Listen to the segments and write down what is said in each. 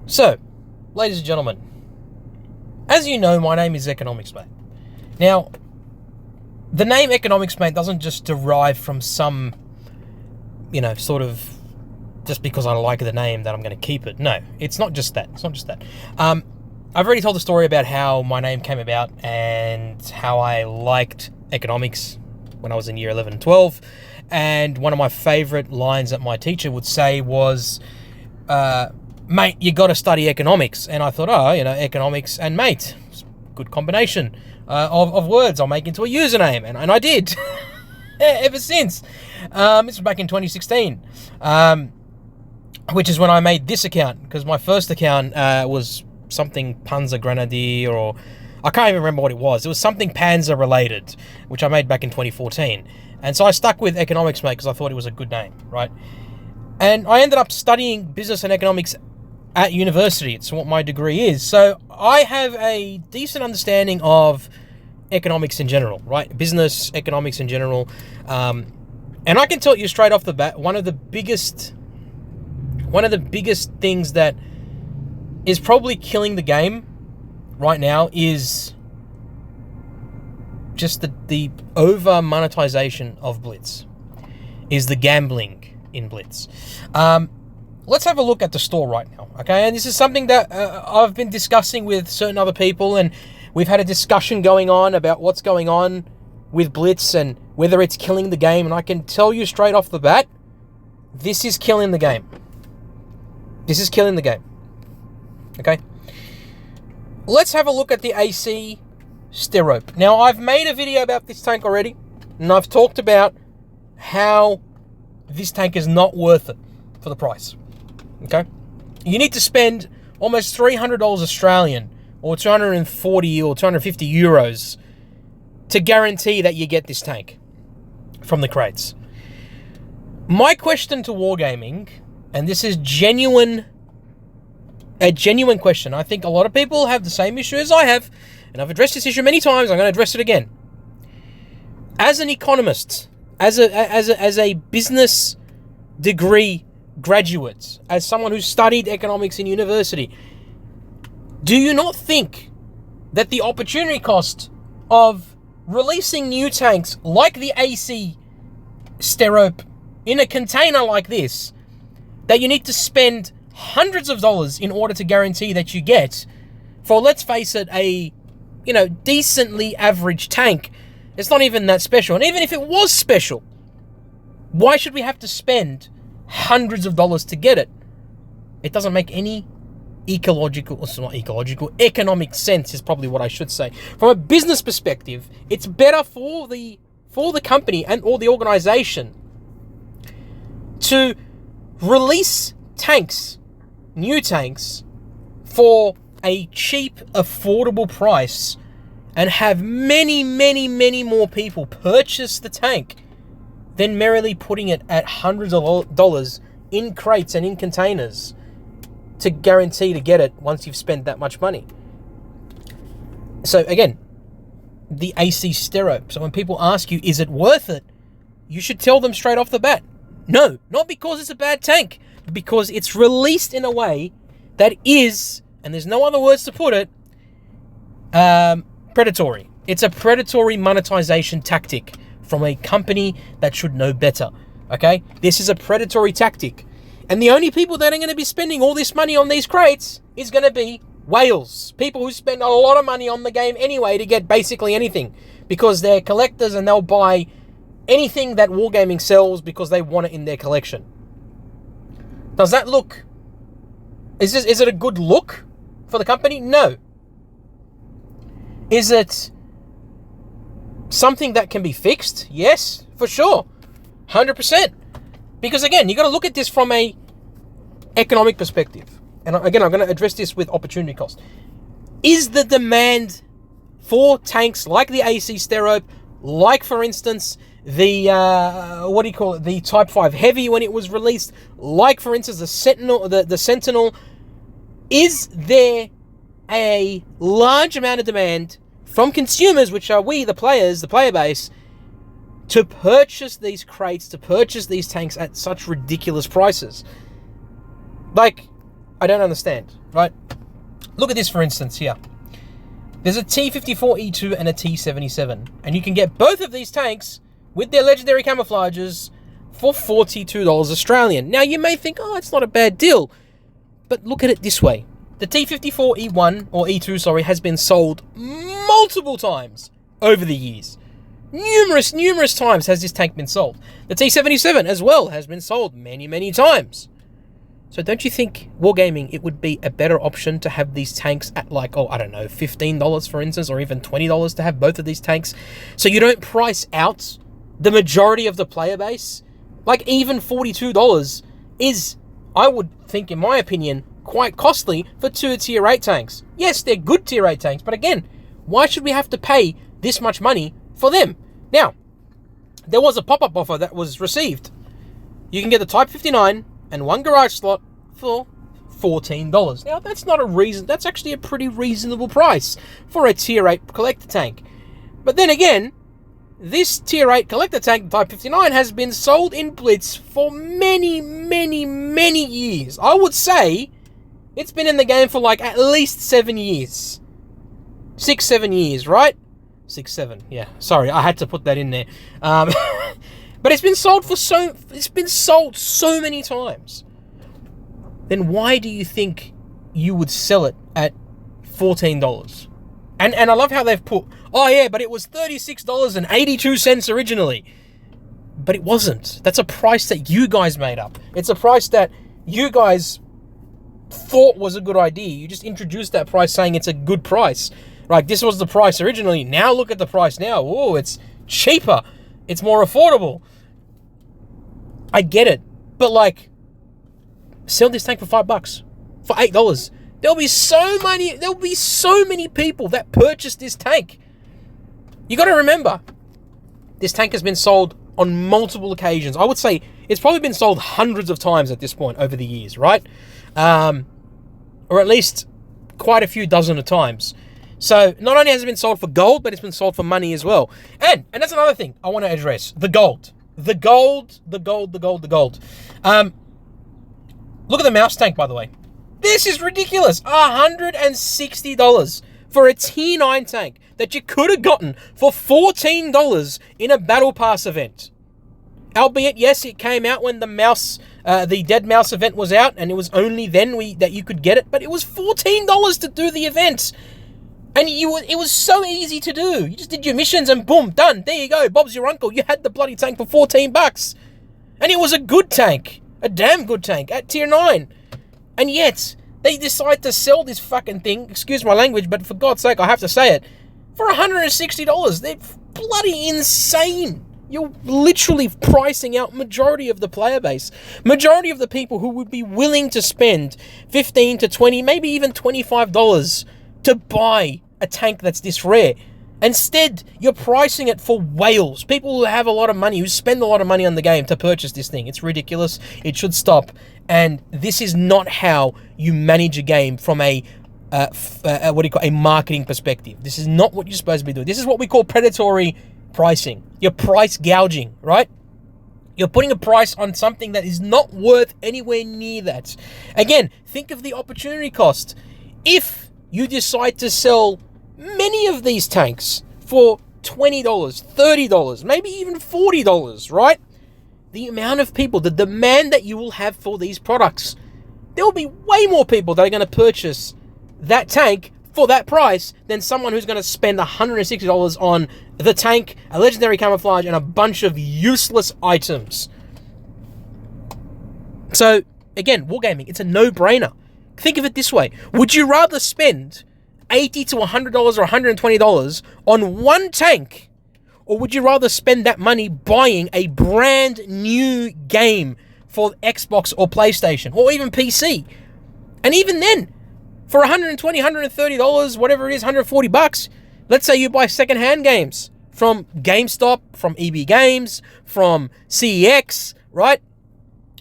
So, ladies and gentlemen, as you know, my name is Economics Mate. Now, the name Economics Mate doesn't just derive from some, sort of, just because I like the name that I'm going to keep it. No, it's not just that. I've already told the story about how my name came about and how I liked economics when I was in year 11 and 12. And one of my favorite lines that my teacher would say was, mate, you got to study economics. And I thought, economics and mate, good combination of words I'll make into a username. And I did ever since. This was back in 2016, which is when I made this account, because my first account was something Panzer Grenadier, or I can't even remember what it was. It was something Panzer related, which I made back in 2014. And so I stuck with Economics Mate because I thought it was a good name, right? And I ended up studying business and economics at university. It's what my degree is. So I have a decent understanding of economics in general, right? Business, economics in general. And I can tell you straight off the bat, one of the biggest things that is probably killing the game right now is just the over monetization of Blitz, is the gambling in Blitz. Let's have a look at the store right now, okay? And this is something that I've been discussing with certain other people, and we've had a discussion going on about what's going on with Blitz and whether it's killing the game. And I can tell you straight off the bat, this is killing the game. This is killing the game. Okay? Let's have a look at the AC Sterope. Now, I've made a video about this tank already, and I've talked about how this tank is not worth it for the price. Okay? You need to spend almost $300 Australian, or 240 or 250 euros to guarantee that you get this tank from the crates. My question to Wargaming, and this is a genuine question. I think a lot of people have the same issue as I have, and I've addressed this issue many times. I'm going to address it again. As an economist, as a business degree graduate, as someone who studied economics in university, do you not think that the opportunity cost of releasing new tanks like the AC Sterope in a container like this, that you need to spend hundreds of dollars in order to guarantee that you get, for, let's face it, a decently average tank? It's not even that special. And even if it was special, why should we have to spend hundreds of dollars to get it? It doesn't make any economic sense, is probably what I should say. From a business perspective, it's better for the company and or the organization to release tanks, new tanks, for a cheap, affordable price, and have many, many, many more people purchase the tank than merely putting it at hundreds of dollars in crates and in containers to guarantee to get it once you've spent that much money. So again, the AC Sterope. So when people ask you, is it worth it? You should tell them straight off the bat, no, not because it's a bad tank, but because it's released in a way that is, and there's no other words to put it, predatory. It's a predatory monetization tactic from a company that should know better, okay? This is a predatory tactic. And the only people that are going to be spending all this money on these crates is going to be whales. People who spend a lot of money on the game anyway to get basically anything, because they're collectors and they'll buy anything that Wargaming sells because they want it in their collection. Does that look... Is it a good look for the company? No. Is it something that can be fixed? Yes, for sure. 100%. Because again, you got to look at this from a economic perspective. And again, I'm going to address this with opportunity cost. Is the demand for tanks like the AC Sterope, like, for instance, the the Type 5 Heavy when it was released, like, for instance, the Sentinel, is there a large amount of demand from consumers, which are we, the players, the player base, to purchase these crates, to purchase these tanks at such ridiculous prices? Like, I don't understand, right? Look at this, for instance, here. There's a T-54E2 and a T-77, and you can get both of these tanks with their legendary camouflages for $42 Australian. Now, you may think, oh, it's not a bad deal, but look at it this way. The T-54E1, or E2, sorry, has been sold multiple times over the years. Numerous times has this tank been sold. The T-77 as well has been sold many times. So don't you think, Wargaming, it would be a better option to have these tanks at like, oh, I don't know, $15 for instance, or even $20 to have both of these tanks, so you don't price out the majority of the player base? Like, even $42 is, I would think, in my opinion, quite costly for two Tier 8 tanks. Yes, they're good Tier 8 tanks, but again, why should we have to pay this much money for them? Now, there was a pop-up offer that was received. You can get the Type 59 and one garage slot for $14. Now, that's not a reason. That's actually a pretty reasonable price for a Tier 8 collector tank. But then again, this Tier 8 collector tank, Type 59, has been sold in Blitz for many years. I would say it's been in the game for like at least 7 years. 6-7 years, right? 6-7, yeah. Sorry, I had to put that in there. But it's been sold so many times. Then why do you think you would sell it at $14? And I love how they've put, oh yeah, but it was $36.82 originally. But it wasn't. That's a price that you guys made up. It's a price that you guys thought was a good idea. You just introduced that price saying it's a good price. Like, this was the price originally. Now look at the price now. Oh, it's cheaper. It's more affordable. I get it. But like, sell this tank for $5, for $8. There'll be so many people that purchase this tank. You got to remember, this tank has been sold on multiple occasions. I would say it's probably been sold hundreds of times at this point over the years, right? Or at least quite a few dozen of times. So not only has it been sold for gold, but it's been sold for money as well. And that's another thing I want to address. The gold. The gold. Look at the mouse tank, by the way. This is ridiculous. $160 for a Tier 9 tank that you could have gotten for $14 in a Battle Pass event. Albeit, yes, it came out when the Dead Mouse event was out, and it was only then that you could get it, but it was $14 to do the event. And it was so easy to do. You just did your missions and boom, done. There you go. Bob's your uncle. You had the bloody tank for $14. And it was a good tank. A damn good tank at Tier 9. And yet, they decide to sell this fucking thing, excuse my language, but for God's sake, I have to say it, for $160. They're bloody insane. You're literally pricing out majority of the player base. Majority of the people who would be willing to spend $15 to $20, maybe even $25 to buy a tank that's this rare. Instead, you're pricing it for whales. People who have a lot of money, who spend a lot of money on the game to purchase this thing. It's ridiculous. It should stop. And this is not how you manage a game from a marketing perspective. This is not what you're supposed to be doing. This is what we call predatory pricing. You're price gouging, right? You're putting a price on something that is not worth anywhere near that. Again, think of the opportunity cost. If you decide to sell many of these tanks for $20, $30, maybe even $40, right? The amount of people, the demand that you will have for these products, there will be way more people that are going to purchase that tank for that price than someone who's going to spend $160 on the tank, a legendary camouflage, and a bunch of useless items. So, again, Wargaming, it's a no-brainer. Think of it this way. Would you rather spend $80 to $100 or $120 on one tank, or would you rather spend that money buying a brand new game for Xbox or PlayStation or even PC? And even then, for $120, $130, whatever it is, $140, let's say you buy secondhand games from GameStop, from EB Games, from CEX, right?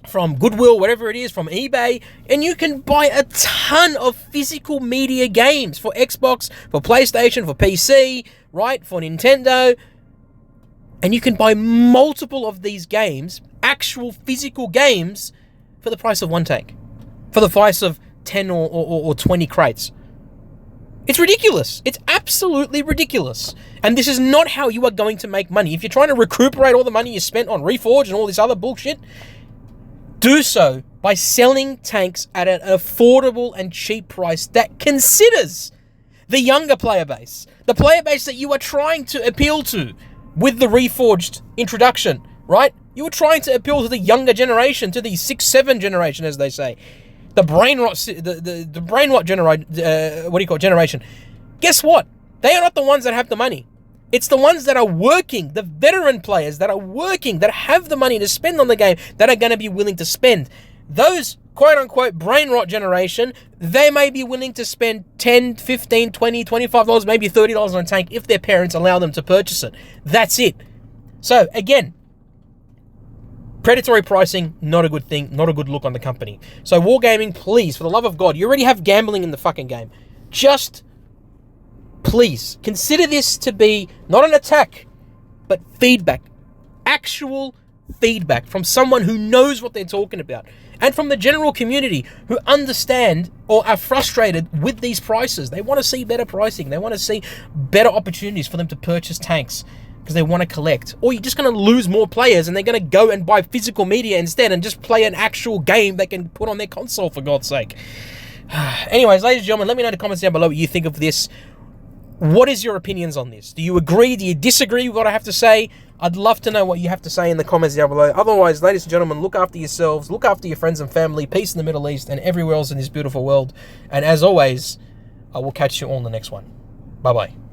From Goodwill, whatever it is, from eBay, and you can buy a ton of physical media games for Xbox, for PlayStation, for PC, right, for Nintendo, and you can buy multiple of these games, actual physical games, for the price of one tank, for the price of 10 or 20 crates. It's ridiculous. It's absolutely ridiculous. And this is not how you are going to make money. If you're trying to recuperate all the money you spent on Reforged and all this other bullshit, do so by selling tanks at an affordable and cheap price that considers the younger player base. The player base that you are trying to appeal to with the Reforged introduction, right? You were trying to appeal to the younger generation, to the 6-7 generation, as they say. The brain rot, the brain rot generation. Guess what? They are not the ones that have the money. It's the ones that are working, the veteran players that are working, that have the money to spend on the game, that are going to be willing to spend. Those quote-unquote brain rot generation, they may be willing to spend $10, $15, $20, $25, maybe $30 on a tank if their parents allow them to purchase it. That's it. So, again, predatory pricing, not a good thing, not a good look on the company. So Wargaming, please, for the love of God, you already have gambling in the fucking game. Just, please, consider this to be not an attack, but feedback. Actual feedback from someone who knows what they're talking about. And from the general community who understand or are frustrated with these prices. They want to see better pricing. They want to see better opportunities for them to purchase tanks, because they want to collect. Or you're just going to lose more players and they're going to go and buy physical media instead and just play an actual game they can put on their console, for God's sake. Anyways, ladies and gentlemen, let me know in the comments down below what you think of this. What is your opinions on this? Do you agree? Do you disagree with what I have to say? I'd love to know what you have to say in the comments down below. Otherwise, ladies and gentlemen, look after yourselves, look after your friends and family, peace in the Middle East and everywhere else in this beautiful world. And as always, I will catch you all in the next one. Bye-bye.